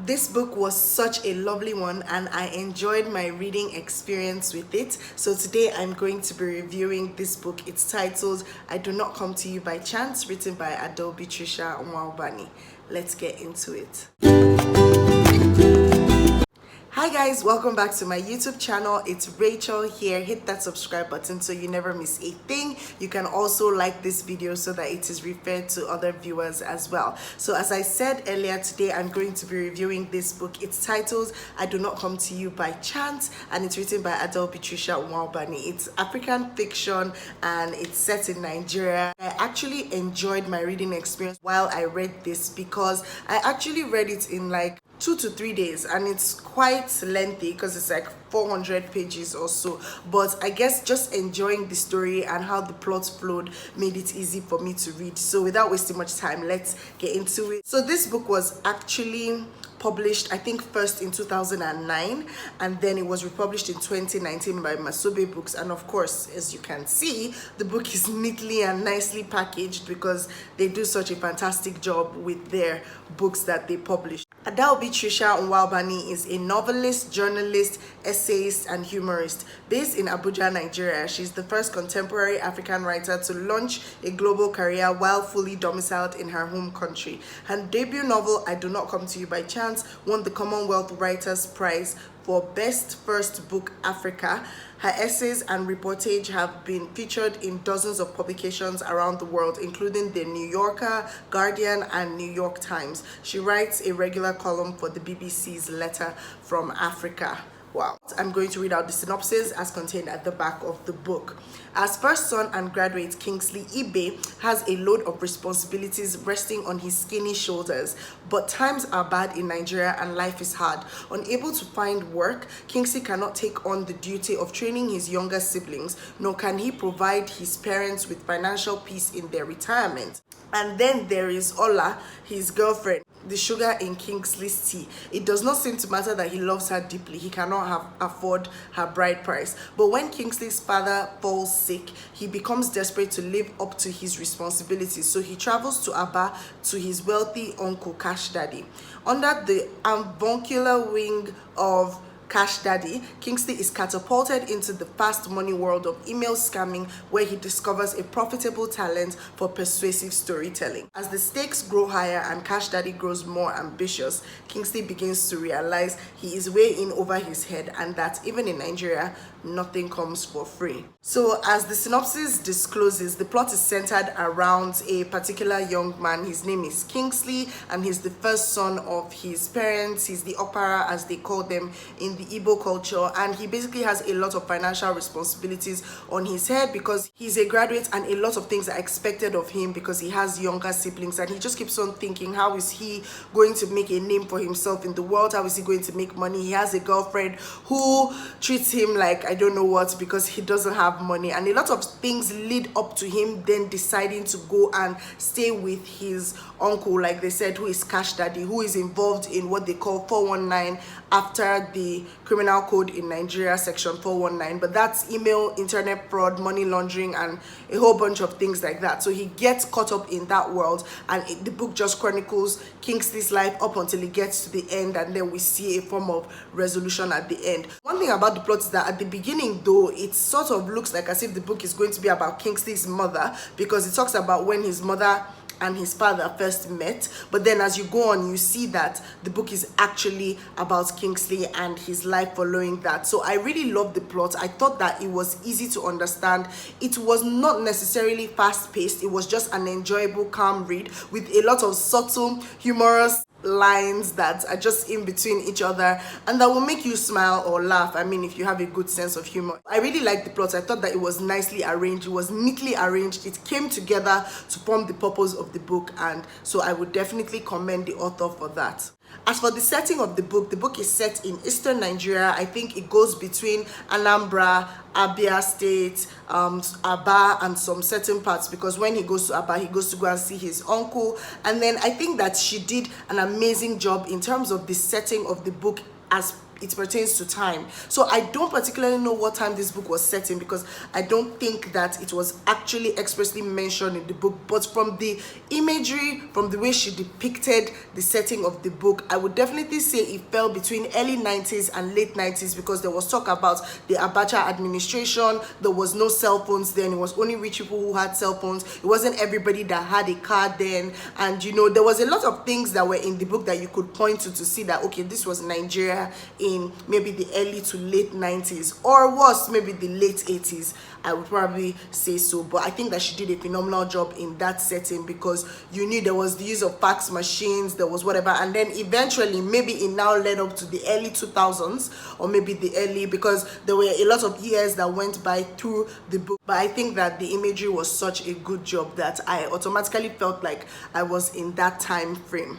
This book was such a lovely one and I enjoyed my reading experience with it. So today I'm going to be reviewing this book. It's titled I Do Not Come to You by Chance, written by Adaobi Tricia Nwaubani. Let's get into it. Hi guys, welcome back to my YouTube channel. It's Rachel here. Hit that subscribe button so you never miss a thing. You can also like this video so that it is referred to other viewers as well. So as I said earlier, today I'm going to be reviewing this book. It's titled I Do Not Come to You by Chance and it's written by Adaobi Tricia Nwaubani. It's African fiction and it's set in Nigeria. I actually enjoyed my reading experience while I read this because I actually read it in like 2 to 3 days and it's quite lengthy because it's like 400 pages or so, but I guess just enjoying the story and how the plot flowed made it easy for me to read. So without wasting much time, let's get into it. So this book was actually published, I think, first in 2009 and then it was republished in 2019 by Masobe Books. And of course, as you can see, the book is neatly and nicely packaged because they do such a fantastic job with their books that they publish. Adaobi Tricia Nwaubani is a novelist, journalist, essayist, and humorist. Based in Abuja, Nigeria, she's the first contemporary African writer to launch a global career while fully domiciled in her home country. Her debut novel, I Do Not Come to You by Chance, won the Commonwealth Writers' Prize for Best First Book Africa. Her essays and reportage have been featured in dozens of publications around the world, including The New Yorker, Guardian, and New York Times. She writes a regular column for the BBC's Letter from Africa. Wow. I'm going to read out the synopsis as contained at the back of the book. As first son and graduate, Kingsley Ibe has a load of responsibilities resting on his skinny shoulders. But times are bad in Nigeria and life is hard. Unable to find work, Kingsley cannot take on the duty of training his younger siblings, nor can he provide his parents with financial peace in their retirement. And then there is Ola, his girlfriend, the sugar in Kingsley's tea. It does not seem to matter that he loves her deeply. He cannot afford her bride price. But when Kingsley's father falls sick, he becomes desperate to live up to his responsibilities. So he travels to Aba to his wealthy uncle Cash Daddy. Under the avuncular wing of Cash Daddy, Kingsley is catapulted into the fast money world of email scamming, where he discovers a profitable talent for persuasive storytelling. As the stakes grow higher and Cash Daddy grows more ambitious, Kingsley begins to realize he is way in over his head and that even in Nigeria, nothing comes for free. So as the synopsis discloses, the plot is centered around a particular young man. His name is Kingsley and he's the first son of his parents. He's the opera, as they call them in the Igbo culture, and he basically has a lot of financial responsibilities on his head because he's a graduate and a lot of things are expected of him because he has younger siblings, and he just keeps on thinking, how is he going to make a name for himself in the world? How is he going to make money? He has a girlfriend who treats him like I don't know what because he doesn't have money, and a lot of things lead up to him then deciding to go and stay with his uncle, like they said, who is Cash Daddy, who is involved in what they call 419 after the criminal code in Nigeria, section 419, but that's email, internet fraud, money laundering, and a whole bunch of things like that. So he gets caught up in that world, and the book just chronicles Kingsley's life up until it gets to the end, and then we see a form of resolution at the end. One thing about the plot is that at the beginning, though, it sort of looks like as if the book is going to be about Kingsley's mother, because it talks about when his mother and his father first met, but then as you go on, you see that the book is actually about Kingsley and his life following that. So I really loved the plot. I thought that it was easy to understand. It was not necessarily fast-paced. It was just an enjoyable, calm read with a lot of subtle, humorous lines that are just in between each other and that will make you smile or laugh. I mean, if you have a good sense of humor. I really liked the plot. I thought that it was nicely arranged. It was neatly arranged. It came together to form the purpose of the book, and so I would definitely commend the author for that. As for the setting of the book is set in eastern Nigeria. I think it goes between Anambra, Abia State, Aba, and some certain parts, because when he goes to Aba, he goes to go and see his uncle. And then I think that she did an amazing job in terms of the setting of the book as it pertains to time. So I don't particularly know what time this book was set in, because I don't think that it was actually expressly mentioned in the book. But from the imagery, from the way she depicted the setting of the book, I would definitely say it fell between early 90s and late 90s, because there was talk about the Abacha administration. There was no cell phones then. It was only rich people who had cell phones. It wasn't everybody that had a car then. And you know, there was a lot of things that were in the book that you could point to see that, okay, this was Nigeria in maybe the early to late 90s, or was maybe the late 80s. I would probably say so. But I think that she did a phenomenal job in that setting, because you knew there was the use of fax machines, there was whatever, and then eventually maybe it now led up to the early 2000s, or maybe the early, because there were a lot of years that went by through the book. But I think that the imagery was such a good job that I automatically felt like I was in that time frame.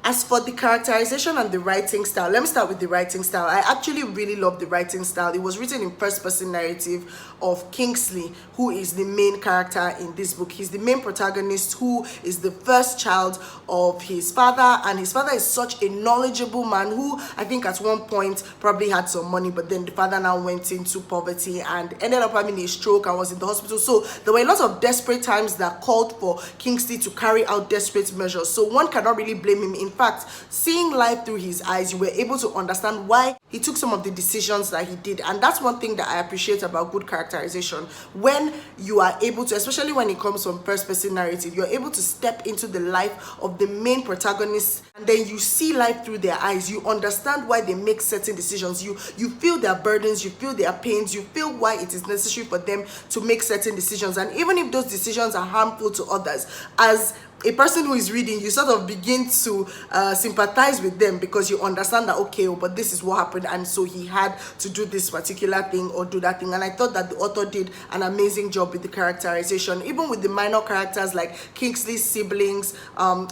As for the characterization and the writing style, let me start with the writing style. I actually really love the writing style. It was written in first-person narrative of Kingsley, who is the main character in this book. He's the main protagonist, who is the first child of his father, and his father is such a knowledgeable man who I think at one point probably had some money, but then the father now went into poverty and ended up having a stroke and was in the hospital. So there were a lot of desperate times that called for Kingsley to carry out desperate measures. So one cannot really blame him. In fact, seeing life through his eyes, you were able to understand why he took some of the decisions that he did. And that's one thing that I appreciate about good characterization. When you are able to, especially when it comes from first person narrative, you're able to step into the life of the main protagonist, and then you see life through their eyes. You understand why they make certain decisions. You feel their burdens, you feel their pains, you feel why it is necessary for them to make certain decisions. And even if those decisions are harmful to others, as a person who is reading, you sort of begin to sympathize with them, because you understand that, okay, but this is what happened, and so he had to do this particular thing or do that thing. And I thought that the author did an amazing job with the characterization, even with the minor characters like Kingsley's siblings,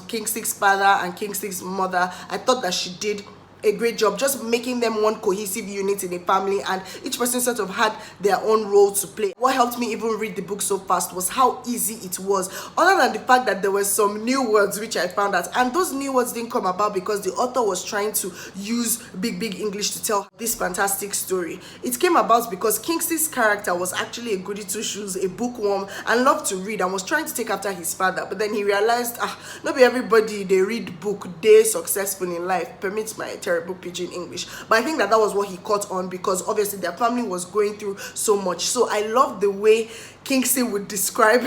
Kingsley's father and Kingsley's mother. I thought that she did a great job just making them one cohesive unit in a family, and each person sort of had their own role to play. What helped me even read the book so fast was how easy it was, other than the fact that there were some new words which I found out, and those new words didn't come about because the author was trying to use big English to tell this fantastic story. It came about because Kingsley's character was actually a goody two shoes, a bookworm, and loved to read, and was trying to take after his father. But then he realized, not be everybody they read book they successful in life. Permits my terrible pidgin English, but I think that was what he caught on, because obviously their family was going through so much. So I love the way Kingsley would describe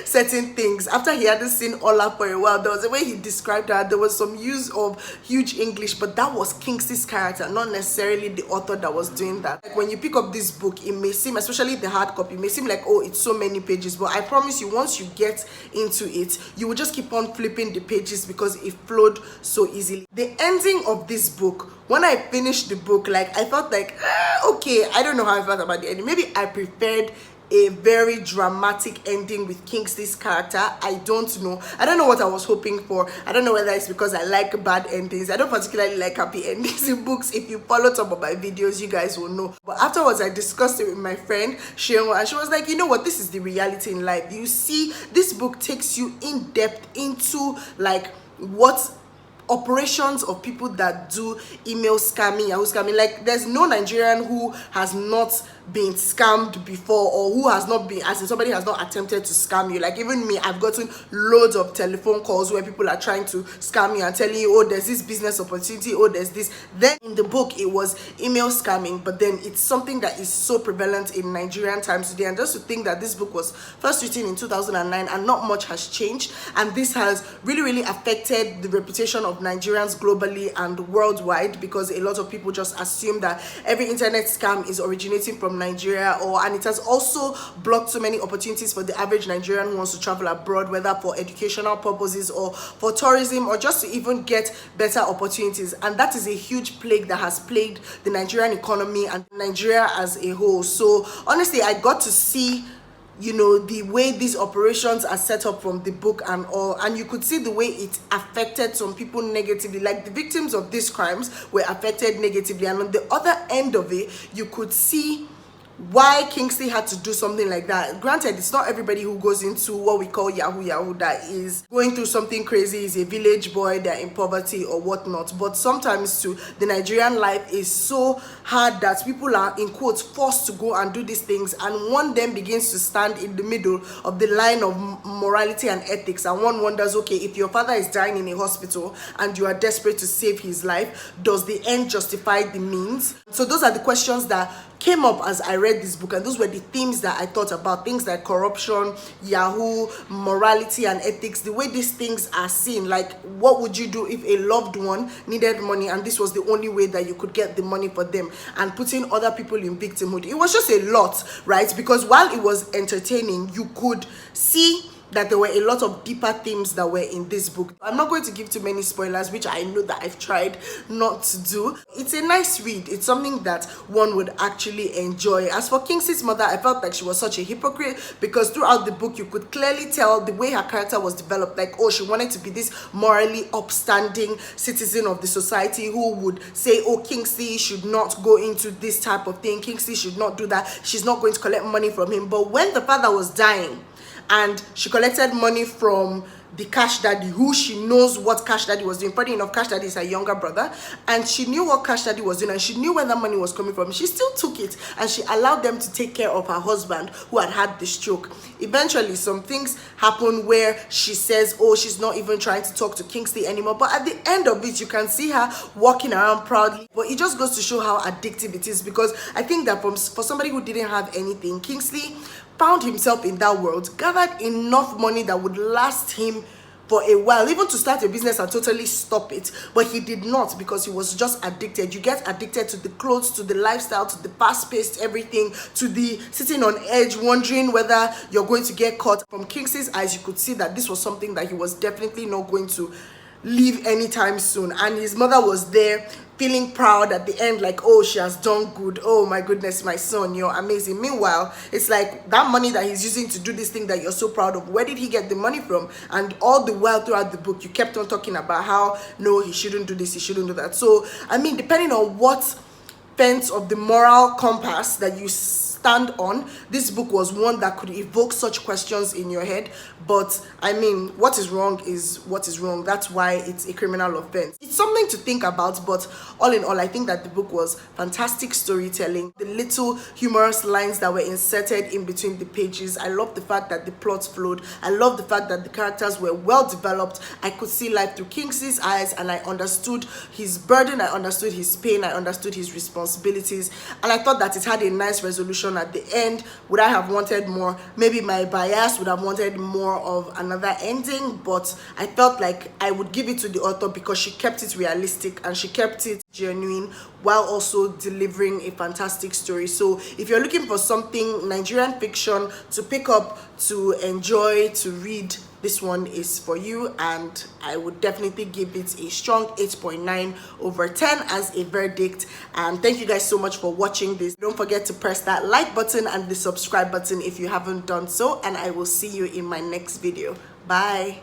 certain things. After he hadn't seen Ola for a while, there was a way he described her. There was some use of huge English, but that was Kingsley's character, not necessarily the author that was doing that. Like when you pick up this book, it may seem, especially the hard copy, it may seem like, oh, it's so many pages, but I promise you, once you get into it, you will just keep on flipping the pages because it flowed so easily. The ending of this book, when I finished the book, like I felt like, okay, I don't know how I felt about the ending. Maybe I preferred a very dramatic ending with Kingsley's character. I don't know. I don't know what I was hoping for. I don't know whether it's because I like bad endings. I don't particularly like happy endings in books. If you follow some of my videos, you guys will know. But afterwards, I discussed it with my friend Sheon, and she was like, you know what, this is the reality in life. You see, this book takes you in depth into like what operations of people that do email scamming, Yahoo scamming. Like there's no Nigerian who has not been scammed before, or who has not been, as in somebody has not attempted to scam you. Like even me, I've gotten loads of telephone calls where people are trying to scam you and telling you, oh, there's this business opportunity, oh, there's this. Then in the book it was email scamming, but then it's something that is so prevalent in Nigerian times today. And just to think that this book was first written in 2009 and not much has changed, and this has really affected the reputation of Nigerians globally and worldwide, because a lot of people just assume that every internet scam is originating from Nigeria, and it has also blocked so many opportunities for the average Nigerian who wants to travel abroad, whether for educational purposes or for tourism, or just to even get better opportunities. And that is a huge plague that has plagued the Nigerian economy and Nigeria as a whole. So honestly, I got to see, you know, the way these operations are set up from the book and all, and you could see the way it affected some people negatively. Like the victims of these crimes were affected negatively, and on the other end of it, you could see why Kingsley had to do something like that. Granted, it's not everybody who goes into what we call yahoo that is going through something crazy, is a village boy, they're in poverty or whatnot, but sometimes too, the Nigerian life is so hard that people are, in quotes, forced to go and do these things, and one then begins to stand in the middle of the line of morality and ethics, and one wonders, okay, if your father is dying in a hospital and you are desperate to save his life, does the end justify the means? So those are the questions that came up as I read this book, and those were the themes that I thought about. Things like corruption, yahoo, morality and ethics, the way these things are seen. Like, what would you do if a loved one needed money and this was the only way that you could get the money for them, and putting other people in victimhood? It was just a lot, right? Because while it was entertaining, you could see that there were a lot of deeper themes that were in this book. I'm not going to give too many spoilers, which I know that I've tried not to do. It's a nice read. It's something that one would actually enjoy. As for Kingsley's mother, I felt like she was such a hypocrite, because throughout the book you could clearly tell the way her character was developed, like, oh, she wanted to be this morally upstanding citizen of the society who would say, oh, Kingsley should not go into this type of thing, Kingsley should not do that, she's not going to collect money from him. But when the father was dying and she collected money from the Cash Daddy, who she knows what Cash Daddy was doing. Funny enough, Cash Daddy is her younger brother, and she knew what Cash Daddy was doing, and she knew where that money was coming from. She still took it, and she allowed them to take care of her husband who had had the stroke. Eventually, some things happen where she says, oh, she's not even trying to talk to Kingsley anymore. But at the end of it, you can see her walking around proudly. But it just goes to show how addictive it is, because I think that for somebody who didn't have anything, Kingsley found himself in that world, gathered enough money that would last him for a while, even to start a business and totally stop it. But he did not, because he was just addicted. You get addicted to the clothes, to the lifestyle, to the fast-paced everything, to the sitting on edge, wondering whether you're going to get caught. From Kingsley's eyes, you could see that this was something that he was definitely not going to leave anytime soon. And his mother was there feeling proud at the end, like, oh, she has done good, oh my goodness, my son, you're amazing. Meanwhile, it's like that money that he's using to do this thing that you're so proud of, where did he get the money from? And all the while throughout the book, you kept on talking about how, no, he shouldn't do this, he shouldn't do that. So I mean, depending on what fence of the moral compass that you stand on, this book was one that could evoke such questions in your head. But I mean, what is wrong is what is wrong. That's why it's a criminal offense. It's something to think about, but all in all, I think that the book was fantastic storytelling. The little humorous lines that were inserted in between the pages, I love the fact that the plot flowed. I love the fact that the characters were well developed. I could see life through Kingsley's eyes, and I understood his burden, I understood his pain, I understood his responsibilities, and I thought that it had a nice resolution at the end. Would I have wanted more? Maybe my bias would have wanted more of another ending, but I felt like I would give it to the author because she kept it realistic and she kept it genuine while also delivering a fantastic story. So if you're looking for something Nigerian fiction to pick up, to enjoy, to read, this one is for you, and I would definitely give it a strong 8.9 over 10 as a verdict. And thank you guys so much for watching this. Don't forget to press that like button and the subscribe button if you haven't done so, and I will see you in my next video. Bye.